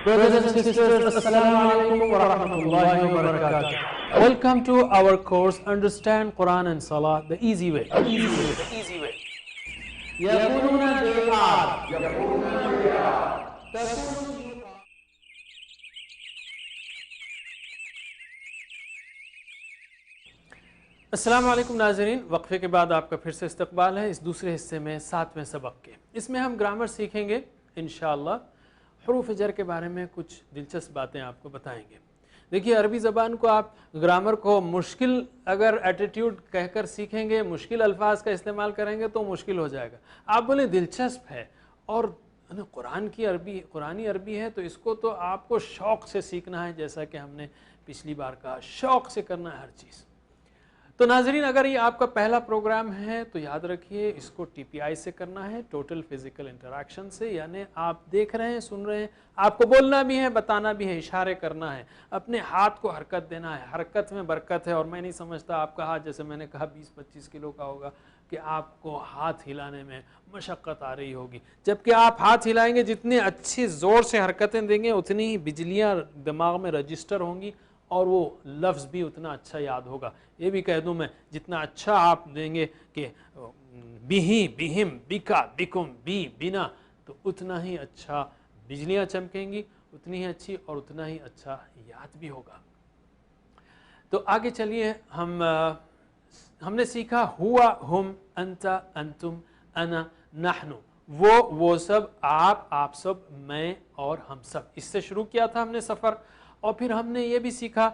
Brothers and sisters, Assalamu alaikum wa rahmatullahi wa barakatuh. Welcome to our course Understand Quran and Salah the easy way. يقولون they are. السلام علیکم ناظرین، وقفے کے بعد آپ کا پھر سے استقبال ہے اس دوسرے حصے میں 7ویں سبق کے۔ اس میں ہم گرامر سیکھیں گے انشاءاللہ۔ حروف جر کے بارے میں کچھ دلچسپ باتیں آپ کو بتائیں گے۔ دیکھیے عربی زبان کو آپ گرامر کو مشکل اگر ایٹیٹیوڈ کہہ کر سیکھیں گے، مشکل الفاظ کا استعمال کریں گے تو مشکل ہو جائے گا۔ آپ بولیں دلچسپ ہے اور قرآنی عربی ہے تو اس کو تو آپ کو شوق سے سیکھنا ہے، جیسا کہ ہم نے پچھلی بار کہا، شوق سے کرنا ہے ہر چیز۔ تو ناظرین اگر یہ آپ کا پہلا پروگرام ہے تو یاد رکھیے اس کو ٹی پی آئی سے کرنا ہے، ٹوٹل فزیکل انٹریکشن سے، یعنی آپ دیکھ رہے ہیں، سن رہے ہیں، آپ کو بولنا بھی ہے، بتانا بھی ہے، اشارے کرنا ہے، اپنے ہاتھ کو حرکت دینا ہے۔ حرکت میں برکت ہے، اور میں نہیں سمجھتا آپ کا ہاتھ جیسے میں نے کہا 20-25 کلو کا ہوگا کہ آپ کو ہاتھ ہلانے میں مشقت آ رہی ہوگی۔ جبکہ آپ ہاتھ ہلائیں گے، جتنے اچھی زور سے حرکتیں دیں گے اتنی ہی بجلیاں دماغ میں رجسٹر ہوں گی اور وہ لفظ بھی اتنا اچھا یاد ہوگا۔ یہ بھی کہہ دوں میں، جتنا اچھا آپ دیں گے کہ بیہی، بیہم، بیکا، بیکم، بی، بینا، تو اتنا ہی اچھا بجلیاں چمکیں گی، اتنی ہی اچھی اور اتنا ہی اچھا یاد بھی ہوگا۔ تو آگے چلیے، ہم نے سیکھا ہوا، ہم، انتا، انتم، انا، نحن، وہ سب، آپ سب، میں اور ہم سب۔ اس سے شروع کیا تھا ہم نے سفر، اور پھر ہم نے یہ بھی سیکھا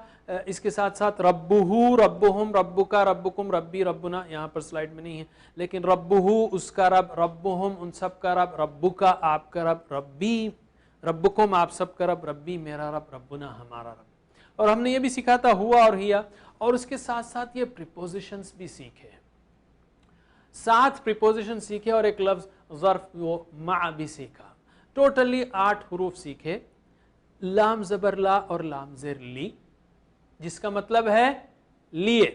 اس کے ساتھ ساتھ ربہ، ربہم، ربکا، ربکم، ربی، ربنا، یہاں پر سلائیڈ میں نہیں ہے لیکن ربہ اس کا رب، ربہم ان سب کا رب، ربکا آپ کا رب، ربی ربکم آپ سب کا رب، ربی میرا رب، ربنا ہمارا رب۔ اور ہم نے یہ بھی سیکھا تھا ہوا اور ہیا، اور اس کے ساتھ ساتھ یہ پریپوزیشنز بھی سیکھے، 7 پریپوزیشن سیکھے، اور ایک لفظ ظرف وہ مع بھی سیکھا۔ ٹوٹلی 8 حروف سیکھے، لام زبر لا اور لام زیر لی، جس کا مطلب ہے لیے۔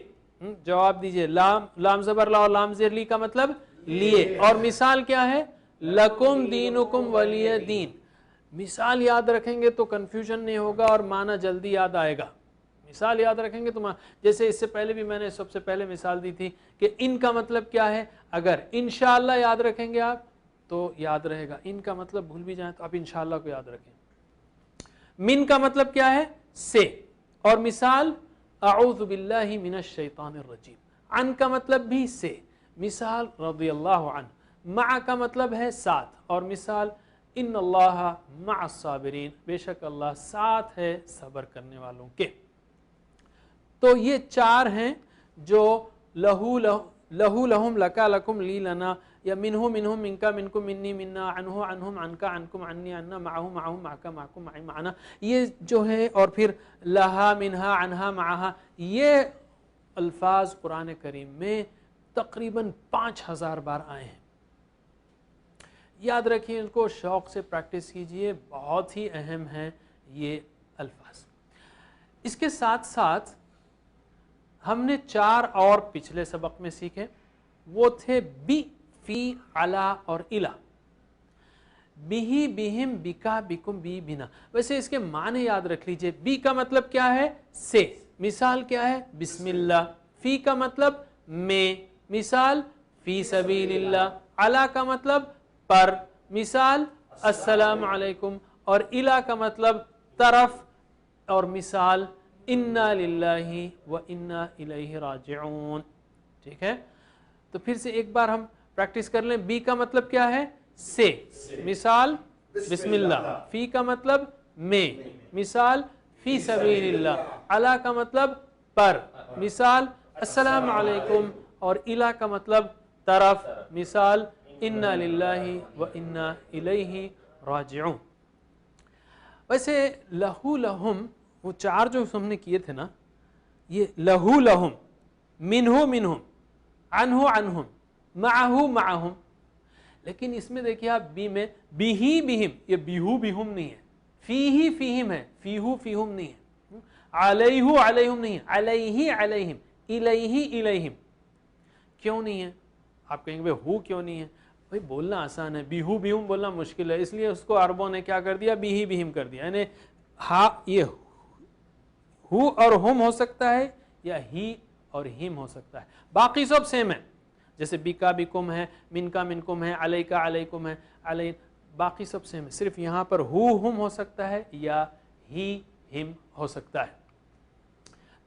جواب دیجئے، لام زبر لا اور لام زیر لی کا مطلب لیے۔ اور مثال کیا ہے؟ لکم دینکم ولی دین۔ مثال یاد رکھیں گے تو کنفیوژن نہیں ہوگا اور معنی جلدی یاد آئے گا۔ مثال یاد رکھیں گے تو جیسے اس سے پہلے بھی میں نے سب سے پہلے مثال دی تھی کہ ان کا مطلب کیا ہے، اگر انشاءاللہ یاد رکھیں گے آپ تو یاد رہے گا، ان کا مطلب بھول بھی جائیں تو آپ انشاءاللہ کو یاد رکھیں۔ من کا مطلب کیا ہے؟ سے، اور مثال اعوذ باللہ من الشیطان الرجیم۔ عن کا مطلب بھی سے، مثال رضی اللہ عنہ۔ مع کا مطلب ہے ساتھ، اور مثال ان اللہ مع الصابرین، بے شک اللہ ساتھ ہے صبر کرنے والوں کے۔ تو یہ 4 ہیں جو لہو لہم، لکا لکم، لی لنا، یا منہ منہم، منکا منکم، منی منا، عنہ عنہم، عنکا عنکم، عنی عنا، معہ معہم، معکا معکم، معی معنا، یہ جو ہے، اور پھر لہا منہا، عنہا معہا، یہ الفاظ قرآن کریم میں تقریباً 5000 بار آئے ہیں۔ یاد رکھیے ان کو، شوق سے پریکٹس کیجئے، بہت ہی اہم ہیں یہ الفاظ۔ اس کے ساتھ ساتھ ہم نے 4 اور پچھلے سبق میں سیکھے، وہ تھے بی، فی، علا اور الا۔ بیہی، بیہم، بیکا، بیکم، بی، بینا۔ ویسے اس کے معنی یاد رکھ لیجئے۔ بی کا مطلب کیا ہے؟ سے، مثال کیا ہے؟ بسم اللہ۔ فی کا مطلب میں، مثال فی سبیل اللہ۔ علا کا مطلب پر، مثال السلام علیکم۔ اور الا کا مطلب طرف، اور مثال انا للہ و انا الیہ راجعون۔ ٹھیک ہے، تو پھر سے ایک بار ہم پریکٹس کر لیں۔ بی کا مطلب کیا ہے؟ سے، مثال بسم اللہ۔ فی کا مطلب میں، مثال فی سبیل اللہ۔ علا کا مطلب پر، مثال السلام علیکم۔ اور الا کا مطلب طرف، مثال انا للہ و انا الیہ راجعون۔ ویسے لہو لہم، وہ 4 جو ہم نے کیے تھے نا، یہ لہو لہم، منہ منہم، عنہ عنہم، معہ معہم، لیکن اس میں دیکھیے آپ بی میں بیہی بیہم، یہ بیہو بیہم نہیں ہے، فیہی فیہم ہے، فیہو فیہم نہیں ہے، علیہ علیہم نہیں ہے، علیہ علیہم، الیہ الیہم۔ کیوں نہیں ہے؟ آپ کہیں گے ہو کیوں نہیں ہے؟ بھائی بولنا آسان ہے، بیہو بیہم بولنا مشکل ہے، اس لیے اس کو عربوں نے کیا کر دیا، بیہی بیہم کر دیا. یعنی ہا یہ ہو اور ہم ہو سکتا ہے یا ہی اور ہم ہو سکتا ہے، باقی سب سیم ہے. جیسے بیکا بیکم ہے، من کا منکم ہے، علیکا علیکم ہے، علی، باقی سب سیم ہے. صرف یہاں پر ہو ہم ہو سکتا ہے یا ہی ہم ہو سکتا ہے.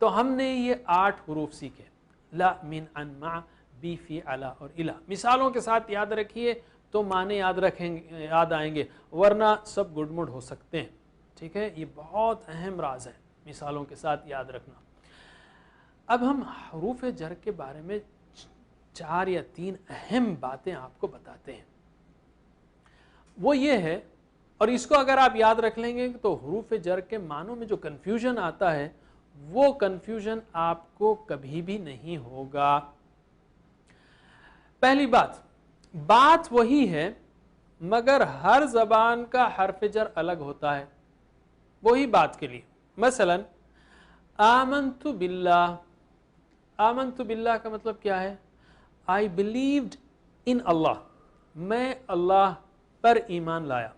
تو ہم نے یہ 8 حروف سیکھے، لا، من، عن، مع، بی، فی، علی اور الی. مثالوں کے ساتھ یاد رکھیے تو معنی یاد آئیں گے، ورنہ سب گڈ مڈ ہو سکتے ہیں. ٹھیک ہے، یہ بہت اہم راز ہے مثالوں کے ساتھ یاد رکھنا. اب ہم حروف جر کے بارے میں 4 یا 3 اہم باتیں آپ کو بتاتے ہیں. وہ یہ ہے، اور اس کو اگر آپ یاد رکھ لیں گے تو حروف جر کے معنوں میں جو کنفیوژن آتا ہے وہ کنفیوژن آپ کو کبھی بھی نہیں ہوگا. پہلی بات وہی ہے مگر ہر زبان کا حرف جر الگ ہوتا ہے. وہی بات کے لیے مثلا آمنت باللہ، آمنت باللہ کا مطلب کیا ہے؟ I believed in اللہ، میں اللہ پر ایمان لایا.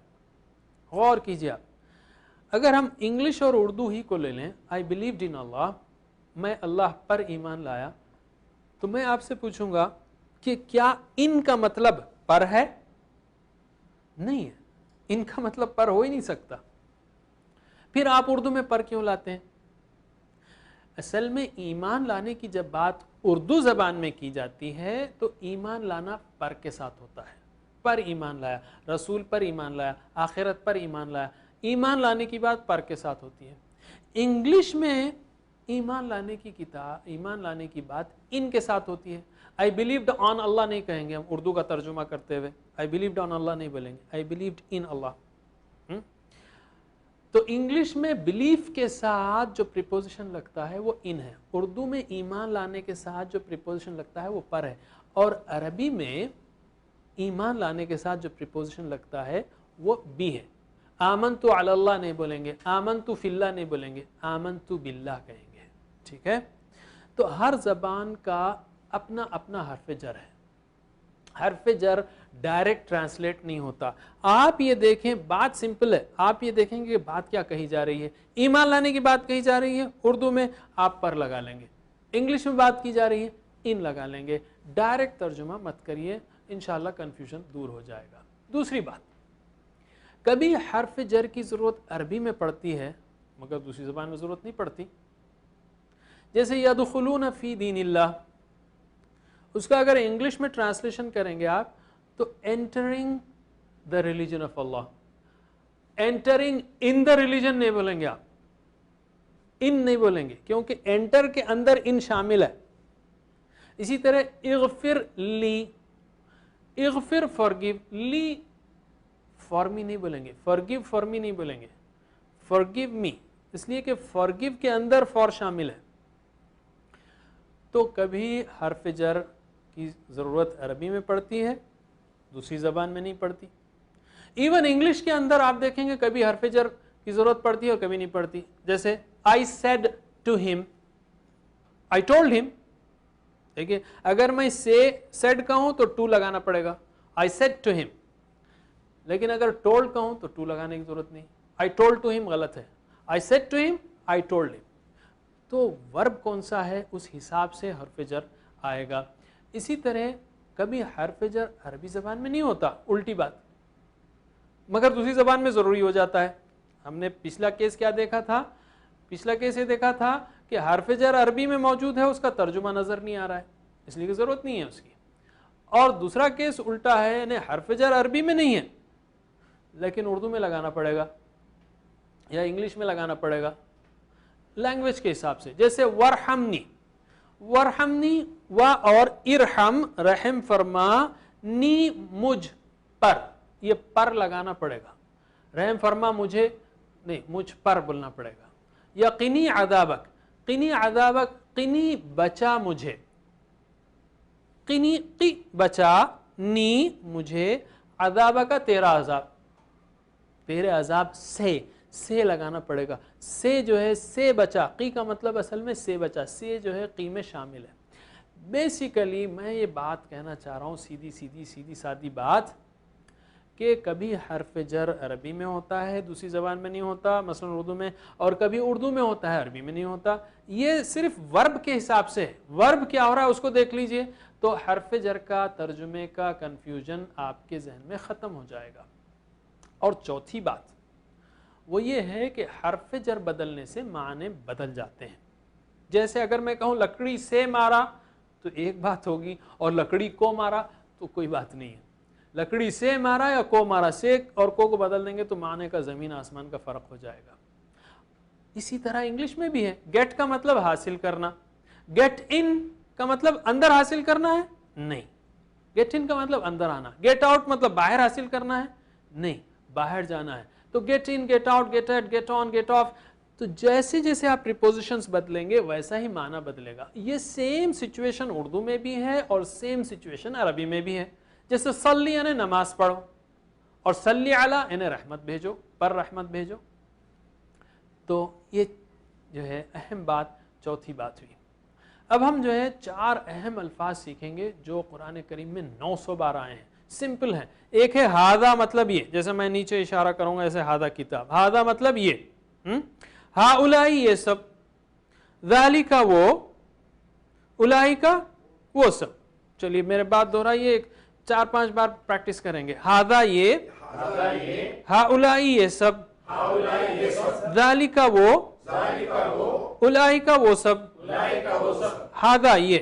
غور کیجیے آپ، اگر ہم انگلش اور اردو ہی کو لے لیں، I believed in اللہ، میں اللہ پر ایمان لایا، تو میں آپ سے پوچھوں گا کہ کیا ان کا مطلب پر ہے؟ نہیں ہے، ان کا مطلب پر ہو ہی نہیں سکتا. پھر آپ اردو میں پر کیوں لاتے ہیں؟ اصل میں ایمان لانے کی جب بات اردو زبان میں کی جاتی ہے تو ایمان لانا پر کے ساتھ ہوتا ہے. پر ایمان لایا، رسول پر ایمان لایا، آخرت پر ایمان لایا، ایمان لانے کی بات پر کے ساتھ ہوتی ہے. انگلش میں ایمان لانے کی بات ان کے ساتھ ہوتی ہے. I believed on اللہ نہیں کہیں گے ہم اردو کا ترجمہ کرتے ہوئے، I believed on اللہ نہیں بولیں گے، I believed in اللہ. تو انگلش میں بلیف کے ساتھ جو پریپوزیشن لگتا ہے وہ ان ہے، اردو میں ایمان لانے کے ساتھ جو پریپوزیشن لگتا ہے وہ پر ہے، اور عربی میں ایمان لانے کے ساتھ جو پریپوزیشن لگتا ہے وہ بی ہے. آمنتو علی اللہ نہیں بولیں گے، آمنتو فی اللہ نہیں بولیں گے، آمنتو باللہ کہیں گے. ٹھیک ہے، تو ہر زبان کا اپنا اپنا حرف جر ہے. حرف جر ڈائریکٹ ٹرانسلیٹ نہیں ہوتا. آپ یہ دیکھیں، بات سمپل ہے، آپ یہ دیکھیں گے کہ بات کیا کہی جا رہی ہے. ایمان لانے کی بات کہی جا رہی ہے، اردو میں آپ پر لگا لیں گے. انگلش میں بات کی جا رہی ہے، ان لگا لیں گے. ڈائریکٹ ترجمہ مت کریے، انشاءاللہ کنفیوژن دور ہو جائے گا. دوسری بات، کبھی حرف جر کی ضرورت عربی میں پڑتی ہے مگر دوسری زبان میں ضرورت نہیں پڑتی. جیسے یدخلون فی دین اللہ، اس کا اگر انگلش میں ٹرانسلیشن کریں گے آپ تو entering the religion of Allah. Entering in the religion نہیں بولیں گے آپ، ان نہیں بولیں گے کیونکہ انٹر کے اندر ان شامل ہے. اسی طرح اغفر لی، اغفر فارگیو، لی فار می نہیں بولیں گے، فارگیو فار می نہیں بولیں گے، فارگیو می، اس لیے کہ فارگیو کے اندر فار شامل ہے. تو کبھی حرف جر کی ضرورت عربی میں پڑتی ہے، دوسری زبان میں نہیں پڑتی. ایون انگلش کے اندر آپ دیکھیں گے کبھی حرف جر کی ضرورت پڑتی ہے اور کبھی نہیں پڑتی. جیسے I said to him، I told him. دیکھیے اگر میں said کہوں تو to لگانا پڑے گا، I said to him. لیکن اگر told کہوں تو to لگانے کی ضرورت نہیں. I told to him غلط ہے، I said to him، I told him. تو ورب کون سا ہے اس حساب سے حرف جر آئے گا. اسی طرح کبھی حرف جر عربی زبان میں نہیں ہوتا، الٹی بات، مگر دوسری زبان میں ضروری ہو جاتا ہے. ہم نے پچھلا کیس کیا دیکھا تھا؟ پچھلا کیس یہ دیکھا تھا کہ حرف جر عربی میں موجود ہے، اس کا ترجمہ نظر نہیں آ رہا ہے، اس لیے کہ ضرورت نہیں ہے اس کی. اور دوسرا کیس الٹا ہے، یعنی حرف جر عربی میں نہیں ہے لیکن اردو میں لگانا پڑے گا یا انگلش میں لگانا پڑے گا لینگویج کے حساب سے. جیسے ورحمنی، ورحمنی و اور ارحم رحم فرما، نی مجھ پر، یہ پر لگانا پڑے گا. رحم فرما مجھے نہیں، مجھ پر بولنا پڑے گا. یا قنی عذابک، قنی عذابک، قنی بچا مجھے، قنی قی بچا، نی مجھے، عذابک تیرا عذاب، تیرے عذاب سے لگانا پڑے گا. سے جو ہے سے بچا، قی کا مطلب اصل میں سے بچا، سے جو ہے قی میں شامل ہے. بیسیکلی میں یہ بات کہنا چاہ رہا ہوں، سیدھی سادی بات، کہ کبھی حرف جر عربی میں ہوتا ہے دوسری زبان میں نہیں ہوتا، مثلا اردو میں، اور کبھی اردو میں ہوتا ہے عربی میں نہیں ہوتا. یہ صرف ورب کے حساب سے، ورب کیا ہو رہا ہے اس کو دیکھ لیجئے تو حرف جر کا ترجمے کا کنفیوژن آپ کے ذہن میں ختم ہو جائے گا. اور چوتھی بات وہ یہ ہے کہ حرف جر بدلنے سے معنی بدل جاتے ہیں. جیسے اگر میں کہوں لکڑی سے مارا تو ایک بات ہوگی، اور لکڑی کو مارا تو کوئی بات نہیں ہے. لکڑی سے مارا یا کو مارا، سے اور کو بدل دیں گے تو معنی کا زمین آسمان کا فرق ہو جائے گا. اسی طرح انگلش میں بھی ہے. گیٹ کا مطلب حاصل کرنا، گیٹ ان کا مطلب اندر حاصل کرنا ہے نہیں، گیٹ ان کا مطلب اندر آنا. گیٹ آؤٹ مطلب باہر حاصل کرنا ہے نہیں، باہر جانا ہے. تو get in, get out, get at, get on, get off. تو جیسے جیسے آپ پریپوزیشنز بدلیں گے ویسا ہی معنی بدلے گا. یہ سیم سچویشن اردو میں بھی ہے اور سیم سچویشن عربی میں بھی ہے. جیسے صلی یعنی نماز پڑھو، اور صلی علی یعنی رحمت بھیجو، پر رحمت بھیجو. تو یہ جو ہے اہم بات، چوتھی بات ہوئی. اب ہم جو ہے 4 اہم الفاظ سیکھیں گے جو قرآن کریم میں 900 بار آئے ہیں. سمپل ہے. ایک ہے ہاذا، مطلب یہ، جیسے میں نیچے اشارہ کروں گا ایسے ہاذا کتاب، ہاذا مطلب یہ، ہاؤلائی یہ سب، ذالک وہ، اولئک وہ سب. چلیے میرے بات دہرائیے، 4-5 بار پریکٹس کریں گے. ہاذا یہ، ہاؤلائی یہ سب، ذالک وہ، اولئک وہ سب. ہاذا یہ،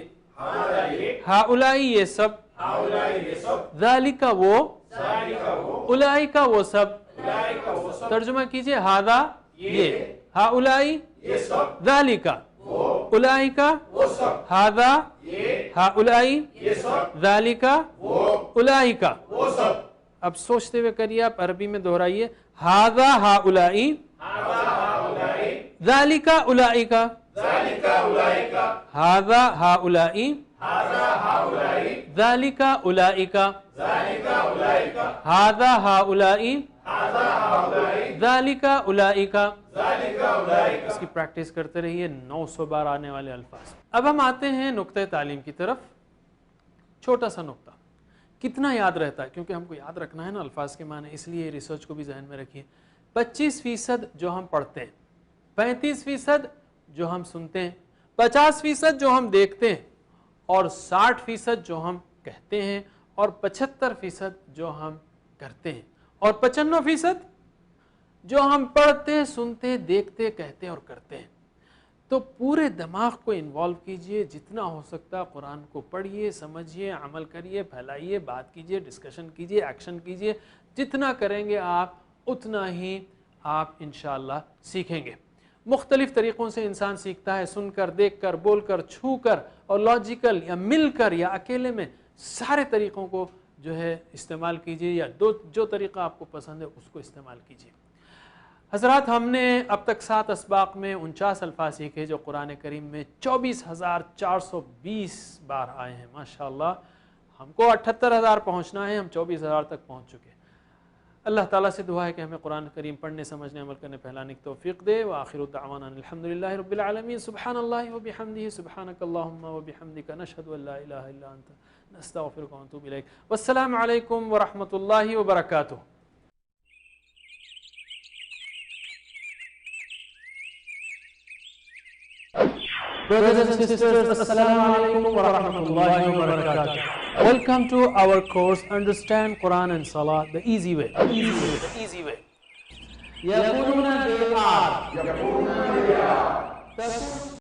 ہاؤلائی یہ سب، ذالک وہ، اولئک وہ سب. ترجمہ کیجئے، ہاذا یہ، ہاؤلائی ذالک، اولئک ہاذا، ہاؤلائی ذالک اولئک. اب سوچتے ہوئے کریے آپ، عربی میں دہرائیے، ہاذا ہاؤلائی، ذالک اولئک، ہاذا ہاؤلائی، ذالک اولئک، ہاذا ہاؤلائی، ذالک اولئک. اس کی پریکٹس کرتے رہیے. 900 بار آنے والے الفاظ. اب ہم آتے ہیں نقطہ تعلیم کی طرف. چھوٹا سا نقطہ، کتنا یاد رہتا ہے، کیونکہ ہم کو یاد رکھنا ہے نا الفاظ کے معنی، اس لیے ریسرچ کو بھی ذہن میں رکھیے. 25% جو ہم پڑھتے ہیں، 35% جو ہم سنتے ہیں، 50% جو ہم دیکھتے ہیں، اور 60% جو ہم کہتے ہیں، اور 75% جو ہم کرتے ہیں، اور 95% جو ہم پڑھتے، سنتے، دیکھتے، کہتے اور کرتے ہیں. تو پورے دماغ کو انوالو کیجئے، جتنا ہو سکتا قرآن کو پڑھیے، سمجھیے، عمل کریے، پھیلائیے، بات کیجئے، ڈسکشن کیجئے، ایکشن کیجئے. جتنا کریں گے آپ اتنا ہی آپ انشاءاللہ سیکھیں گے. مختلف طریقوں سے انسان سیکھتا ہے، سن کر، دیکھ کر، بول کر، چھو کر، اور لاجیکل یا مل کر یا اکیلے میں. سارے طریقوں کو جو ہے استعمال کیجئے، یا جو طریقہ آپ کو پسند ہے اس کو استعمال کیجئے. حضرات، ہم نے اب تک 7 اسباق میں 49 الفاظ سیکھے جو قرآن کریم میں 24,420 بار آئے ہیں. ماشاءاللہ ہم کو 78,000 پہنچنا ہے، ہم 24,000 تک پہنچ چکے. اللہ تعالیٰ سے دعا ہے کہ ہمیں قرآن کریم پڑھنے، سمجھنے، عمل کرنے، پھیلانے کی توفیق دے. وآخر دعوانا الحمدللہ رب العالمین. سبحان اللہ وبحمدہ، سبحانک اللہم وبحمدک، نشہد ان لا الہ الا انت، نستغفرک ونتوب الیک. والسلام علیکم ورحمۃ اللہ وبرکاتہ. Brothers and sisters, Assalamu alaikum wa rahmatullahi wa barakatuh. Welcome to our course Understand Quran and Salah the easy way. The easy way. يقولون they are.